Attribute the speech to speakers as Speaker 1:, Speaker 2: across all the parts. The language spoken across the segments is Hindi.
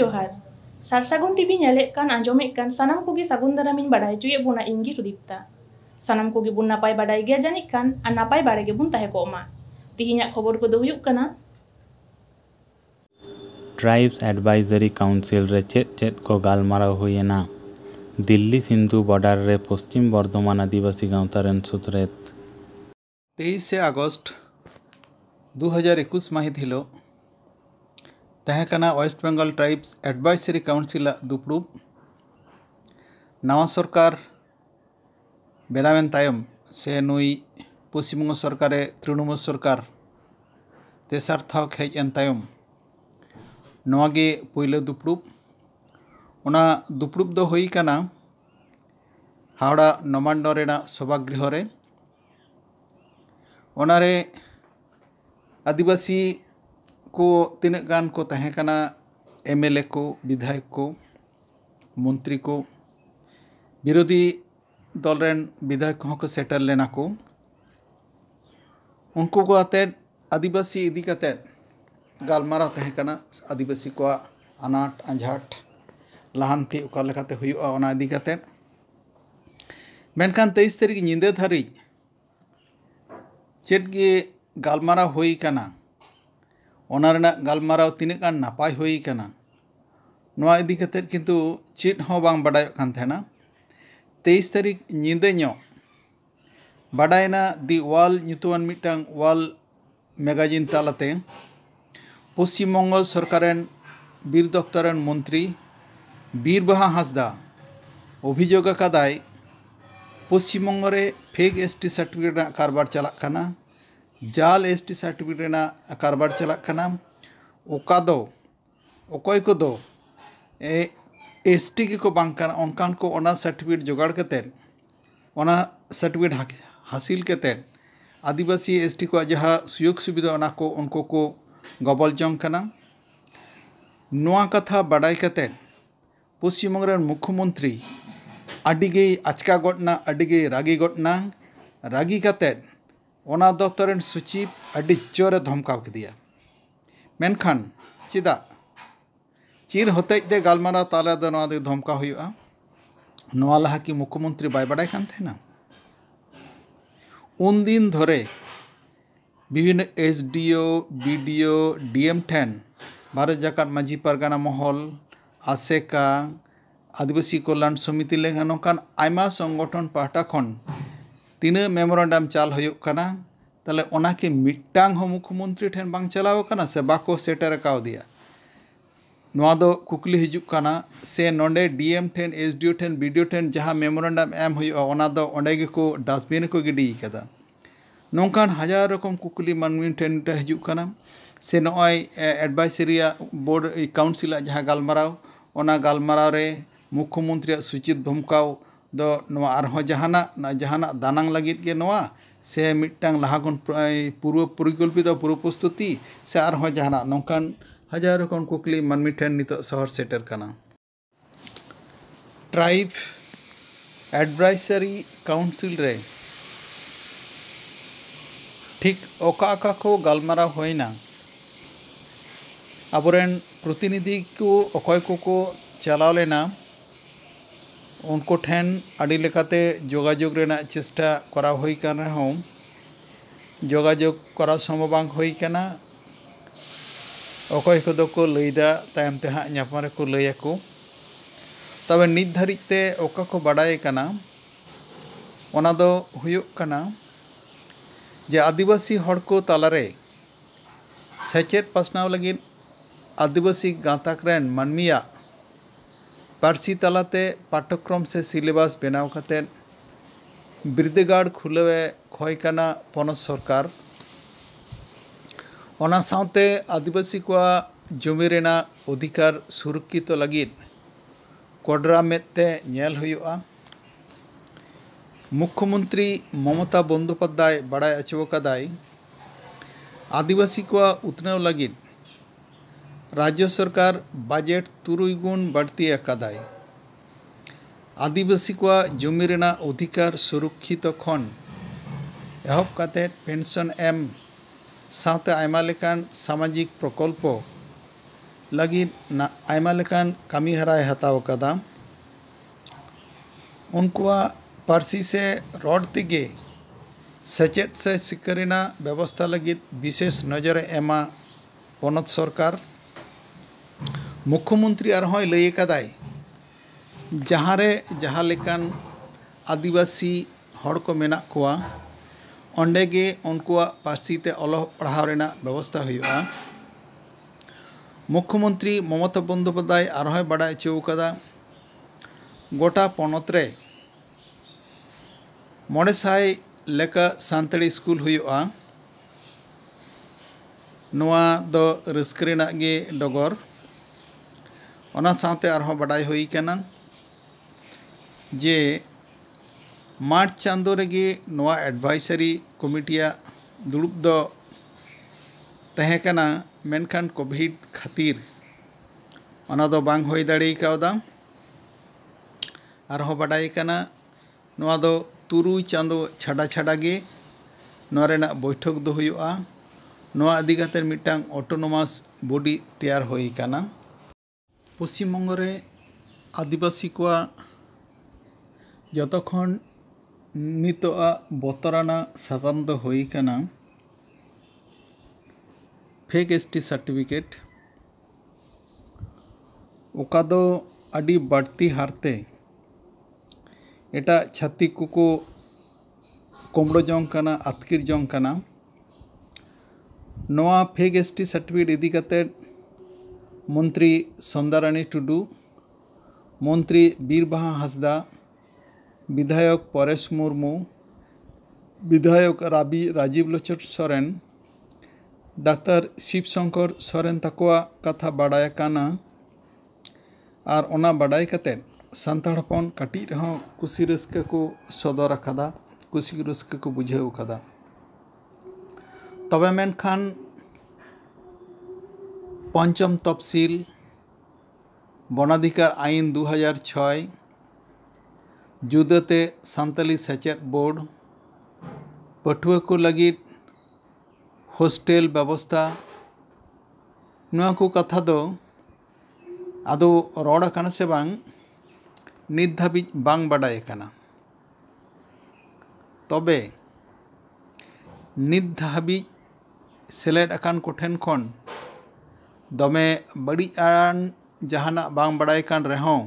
Speaker 1: जोहार सारसागुन टीवी नेले कान आंजोमेक कान सानाम कोगी सागुन दारामिन बाडाय चुये बुना इंगी सुदीप्ता सानाम कोगी बुन नापाय बाडाय गया जानिक कान आ नापाय बाड़े गे बुन ताहे कोमा तिहिन्या खबर को दो हुयुक काना
Speaker 2: ट्राइब्स एडवाइजरी काउंसिल रे चेत को गालमाराव हुयेना दिल्ली सिंधु बॉर्डर रे पश्चिम बर्धमान आदिवासी गांवता रेन सुतरेत
Speaker 3: 23 अगस्त 2021 माहित हिलो तहकना West Bengal tribes advisory council दुपड़ूब नवा सरकार बेनावेन तायम से नुई पश्चिमबंग सरकार तृणमूल सरकार तेसार थाव हेज एन तायम नवागे पहले दुपड़ूब ओना दुपड़ूब दो हुई काना हावड़ा नमांडो रेना सभागृह रे ओनारे आदिवासी को तीन गान को तहकना एमएलए को विधायक को मंत्री को विरोधी दल रेन विधायक को सेटल लेना को उनको को आते आदिवासी इदी काते गालमाराव तहकना आदिवासी को अनाट अंझाट लहानती उका लेकाते हुयुआ ओना इदी काते मेनखान 23 तारीख निंदे धारी चेट गे गालमाराव हुई काना ओना रेना गालमाराव तीन गान नापाय हुई काना नवा इदी काते किंतु चेट हो बांग बाडाय कान थेना 23 तारीख निंदे ᱧᱚᱜ बाडायना दि वाल ᱧᱩᱛᱩᱢᱟᱱ मिटांग वाल मैगजीन तालाते पश्चिम बंग सरकारेन बीर दफ्तरेन मंत्री बीरबाहा हांसदा अभियोग अकादाय पश्चिम बंग रे फेक एसटी सर्टिफिकेट कारबार चलाक काना जाल एसटी सर्टिफिकेट कारबार चलाक काना ओका दो ओकय को दो एसटी को बांग काना उनकान को ओना सर्टिफिकेट जोगाड़ कते ओना सर्टिफिकेट हासिल कते आदिवासी एसटी को जहाँ सुयोग सुविधा ओना को उनको को गबल जंग काना नोआ कथा बाडाय कते पश्चिम बंग रेन मुख्यमंत्री अडिगे आचका घटना अडिगे रागी घटना रागी कते ओना दफ्तरेन सचिव अडी जोरे धमकाव किदिया मेनखान चिदा चीर हतेज दे गालमारा ताला दो नोआ दे धमका हुयुआ नोआ लहा कि मुख्यमंत्री बाय बाडाय कान थेना उन दिन धरे विभिन्न एसडीओ बीडीओ डीएम ठेन भारत जाकात माझी परगाना महल आसेका आदिवासी कल्याण समिति लेखा नौकान आयमा संगठन पाहटा खन तीन मेमोरेंडम चाल हुयुक काना ताले ओना के मिटांग हो मुख्यमंत्री ठेन बांग चलाव काना से बाको सेटर काव दिया नोआ दो कुकली हिजुक काना से नोंडे डीएम ठेन एसडीओ ठेन बीडीओ ठेन जहाँ मेमोरेंडम एम हुयुआ ओना दो ओंडे गे को डस्टबिन को गिडी कदा नौकान हजार रकम कुकली मानमी ठेन हिजुक काना से नॉय एडवाइजरी बोर्ड काउंसिल जहाँ गालमाराव ओना गालमाराव रे मुख्यमंत्री सूचित धमकाव दो नवा आरहों जहाना दानांग लगित के नवा से मिटांग लहागुन पूर्व परिकल्पित पूर्व प्रस्तुति से आरहों जहाना नौकान हजार रकम कुकली मानमी ठेन नितो शहर सेटर काना ट्राइब एडवाइजरी काउंसिल रे ठीक ओका को गालमाराव होइना अबोरेन प्रतिनिधि को अकय को चलाव लेना उनको ठेन अड़ी लेकाते जोगाजोग रेना चेष्टा करा हुई कान रहों जोगाजोग करा संभव बांग हुई काना अकय को दो को लैदा तायम ते हां न्यापारे को लैयाको तबे नित धारिते ओका को बाडाय काना ओना दो हुयुक काना जे आदिवासी हड़ को तालारे सेचेत पासनाव लगिन आदिवासी गाताक रेन मानमिया पारसी तालाते पाठ्यक्रम से सिलेबास बनाव कते बिरदेगाड़ खुलवे खोय काना पनत सरकार ओना सावते आदिवासी को जमी रेना अधिकार सुरक्षित लगिन कोडरा मेते नेल हुयुआ मुख्यमंत्री ममता बंदोपाध्याय बाडाय अचवकादाय आदिवासी को उतनाव लगिन राज्य सरकार बजेट 3 गुण बढ़ती अकादाय आदिवासी को जमी रेना अधिकार सुरक्षित खन एहब काते पेंशन एम साथे आयमा लेकान सामाजिक प्रकल्प लगी आयमा लेकान कमी हराय हताव कदा उनकुआ पार्सी से रॉड तेगे सचेत से सिकरिना व्यवस्था लगी विशेष नजर एमा पनत सरकार मुख्यमंत्री आरहोय लय कदाय जहारे जहाँ लेकान आदिवासी हड़ को मेना कोआ ओंडेगे उनकुआ पार्सी ते अलोह पढ़ाव रेना व्यवस्था हुआ। मुख्यमंत्री ममता बंदोपाध्याय आरहोय बाडाय चौ कदा गोटा पनत रे 900 लेका सानताड़ी स्कूल हुआ। नोआ दो रस्क रेना गे डगर ओना साथे आरहों बाडाय हुई कना जे मार्च चांदो रेगे नोआ एडवाइजरी कमिटिया दुड़ुब दो तहे कना मेनखान कोविड खातिर ओना दो बांग होई दाड़ी कावदा आरहों बाडाय कना नोआ दो 3 चांदो छाड़ा छाड़ा गे नोआ रेना बैठक दो हुआ। नोआ इदी काते मिटांग ऑटोनोमास बॉडी तैयार होई कना। पश्चिम बंग रे आदिवासी को जतखन नितोआ बतराना साताम दो होई कना फेक एसटी सर्टिफिकेट ओका दो अडी बढ़ती हारते एटा छातिक को कोमड़ो जोंग कना आतकिर जोंग कना। नोआ फेक एसटी सर्टिफिकेट इदी काते मंत्री संदारानी टुडू मंत्री बीरबाहा हांसदा विधायक परेश मुर्मू विधायक राजीव लोचन सोरेन डाक्टर शिवशंकर सोरेन तकोआ कथा बाडाय काना और ओना बाडाय काते सान्ताड़ हपन काटी रहों कुसी रस्का को सदर अकादा कुसी रस्का को बुझाव अकादा। तबे मेनखान पंचम तफसिल वनाधिकार आईन 2006 जुदाते सान्ताली सेचेद बोर्ड पठुआ को लगी हॉस्टेल व्यवस्था नोआ को कथा दो आदो रोड़ा काना से बांग नित धाबी बांग बाडाय काना। तबे नित धाबी सेलेड अकान कोठेन खन दमे बड़ी आन जहाना बांग बाडाय कान रेहों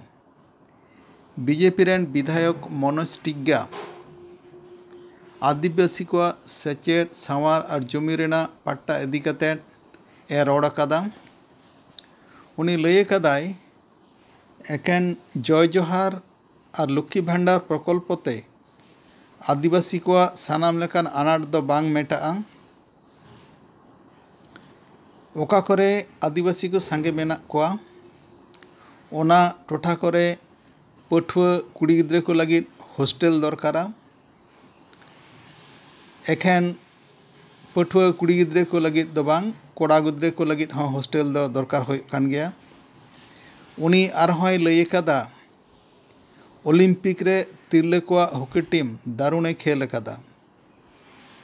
Speaker 3: बीजेपी रेन विधायक मनोज टिग्गा आदिवासी को सेचेद सावार और जमी रेना पट्टा इदी काते ए रोड़ कदा उनी लय कदाय एकेन जय जोहार और लक्ष्मी भांडार प्रकल्पते आदिवासी को सानाम लेकान आनाट दो बांग मेटाआ ओका करे आदिवासी को सांगे मेना कोआ ओना टोठा करे पठुआ कुड़ी गिद्रे को लगी हॉस्टेल दरकारा एखेन पठुआ कुड़ी गिद्रे को लगी दो बांग कोड़ा गिद्रे को लगी हाँ हॉस्टेल दो दरकार होय कान गया। उनी आरहोय लय कदा ओलम्पिक रे तिरले को हॉकी टीम दारुणे खेल कदा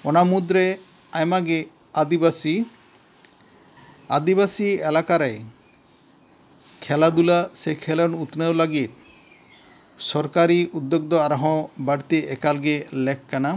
Speaker 3: ओना मुद्रे आयमा गे आदिवासी एलाका रे खेलाधुला से खेलन उतनाव लगी सरकारी उद्योग दो आरहों बाड़ती एकाल गे लेक कना।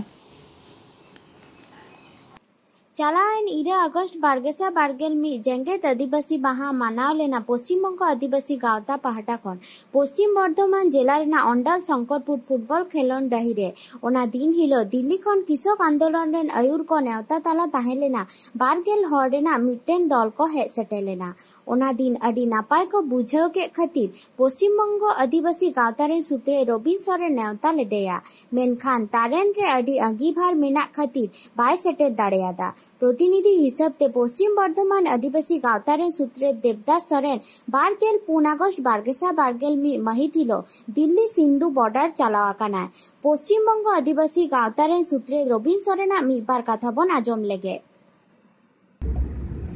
Speaker 4: चालायन 2 अगस्त 2021 जेंगेत आदिवासी माहा मानाव लेना पश्चिम बंग आदिवासी गावता पहाटा खन पश्चिम बर्धमान जिला रेना अंडाल शंकरपुर फुटबॉल खेलोन डाही रे ओना दिन हिलो दिल्ली खन कृषक आंदोलन रेन आयुर को नेवता ताला ताहे लेना 12 हर रेना मिट्टेन दल को हेज सेटे लेना ओना दिन अडी नापाय को बुझाव के खातिर पश्चिम बंग आदिवासी गावता रेन सूत्रे रबिन सोरेन नेवता लेदेया मेनखान तारेन रे अडी अंगीभार मेना खातिर बाय सेटे दाड़ेयादा। प्रतिनिधि हिसाब ते पश्चिम बर्धमान आदिवासी गावता रेन सूत्रे देवदास सोरेन 12 अगस्त 2021 महित हिलो दिल्ली सिंधु बॉर्डर चलावा काना पश्चिम बंग आदिवासी गावता रेन सूत्रे रबिन सोरेना मिबार कथा बन आजम लेगे।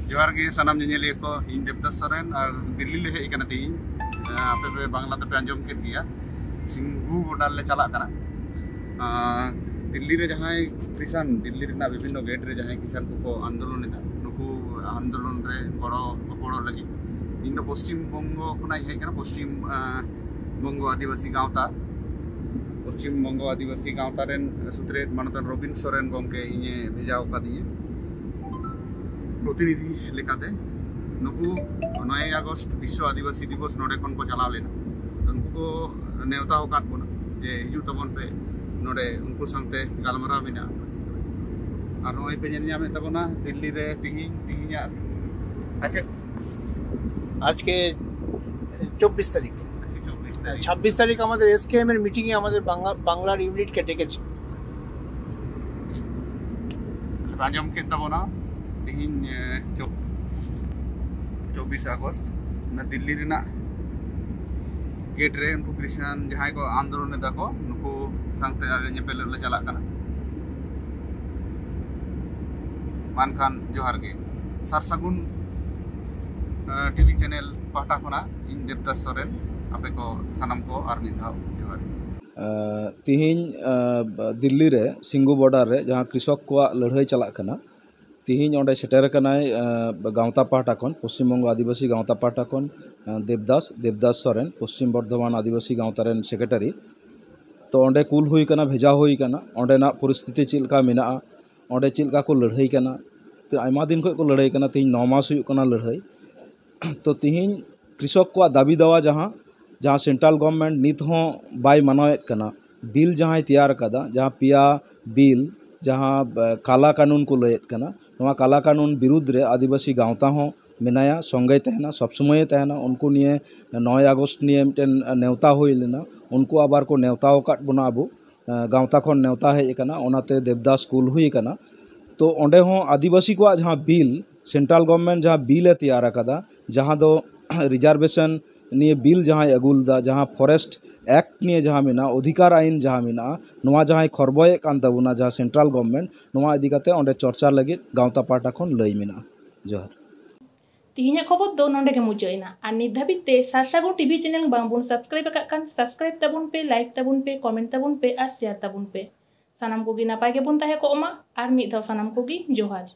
Speaker 5: जोहार गे सानाम जेनेलिया को इन देवदास सोरेन और दिल्ली ले हेज कना तीन आपे पे बांग्ला ते पे आंजम केद गया सिंधु बॉर्डर ले चला कना दिल्ली रे जहां किसान दिल्ली रेना विभिन्न गेट रे जहां किसान को आंदोलन एदा नुकु आंदोलन रे बड़ो लगी इन दो पश्चिम बंगो खुना हेज कना पश्चिम बंगो आदिवासी गावता पश्चिम बंगो आदिवासी गावता रेन सुत्रेट मानतन रबिन सोरेन गंके इने भेजाव कादिए प्रतिनिधि लेकाते नुकु 9 अगस्त विश्व आदिवासी दिवस नोडे खन को चलाव लेना उनको को नेवता होकात बोना जे हिजु तबन पे नोडे उनको संगते गालमाराव बिना और नय पे नेल तबना दिल्ली रे तिहिया अच्छा
Speaker 3: आज के 24 तारीख 26 तारीख हमारे एसकेएम এর মিটিং এ আমাদের বাংলার ইউনিট কে ডেকেছে
Speaker 5: आंजम के तबना तिहिन 24 अगस्त ना दिल्ली रेना गेट रे उनको क्रिश्चियन जहां को आंदोलन दाको नुको संगते आले नेपेल ले चला कना मानखान जोहार के सरसगुन टीवी चैनल पाटा खना इन देवदास सोरेन आपे को सनम को आर मिधाव जोहार
Speaker 6: तिहिन दिल्ली रे सिंगू बॉर्डर रे जहां कृषक को लड़ाई चला कना तिहिन ओंडे सेटर कनाय गावता पाटा खन पश्चिम बंगो आदिवासी गावता पाटा खन देवदास सोरेन पश्चिम बर्धमान आदिवासी गावता रेन सेक्रेटरी तो ओंडे कुल हुई कना भेजा हुई कना ओंडे ना परिस्थिति चिलका मिना ओंडे चिलका को लड़ाई कना तो आयमा दिन को लड़ाई कना तिहिन 9 मास हुई कना लड़ाई तो तिहिन कृषक को दाबी दवा जहाँ सेंट्रल गवर्नमेंट नित हों बाय मानवेद कना बिल जहाँ तैयार कदा जहाँ पिया बिल जहाँ काला कानून को लयेद कना नवा काला कानून विरुद्ध रे आदिवासी गावता हों मेनाया संगे तहना सब समय तहना उनको निये 9 अगस्त निये मिटन नेवता हुई लेना उनको आबार को नेवता काट बना अबो गावता खन नेवता हेज कना ओनाते देवदास स्कूल हुई कना तो ओंडे हों आदिवासी को जहाँ बिल सेंट्रल गवर्नमेंट जहाँ बिल तैयार कदा जहाँ दो रिजर्वेशन निये बिल जहाँ अगुलदा जहाँ फॉरेस्ट एक्ट निये जहाँ मिना अधिकार आईन जहाँ मिना नवा जहाँ खरबय कान तबुना जहाँ सेंट्रल गवर्नमेंट नवा इदी काते ओंडे चर्चा लगे गावता पाटा खन लई मिना जोहार
Speaker 1: तिहिना खबर दो नोंडे के मुचाइना और नित धाबिते सारसागुन टीवी चैनल बांबुन सब्सक्राइब कान सब्सक्राइब तबुन पे लाइक तबुन पे कमेंट तबुन पे और शेयर तबुन पे सानाम कोगी नापाय के बुन ताहे को ओमा और मिद धाव सानाम कोगी जोहार।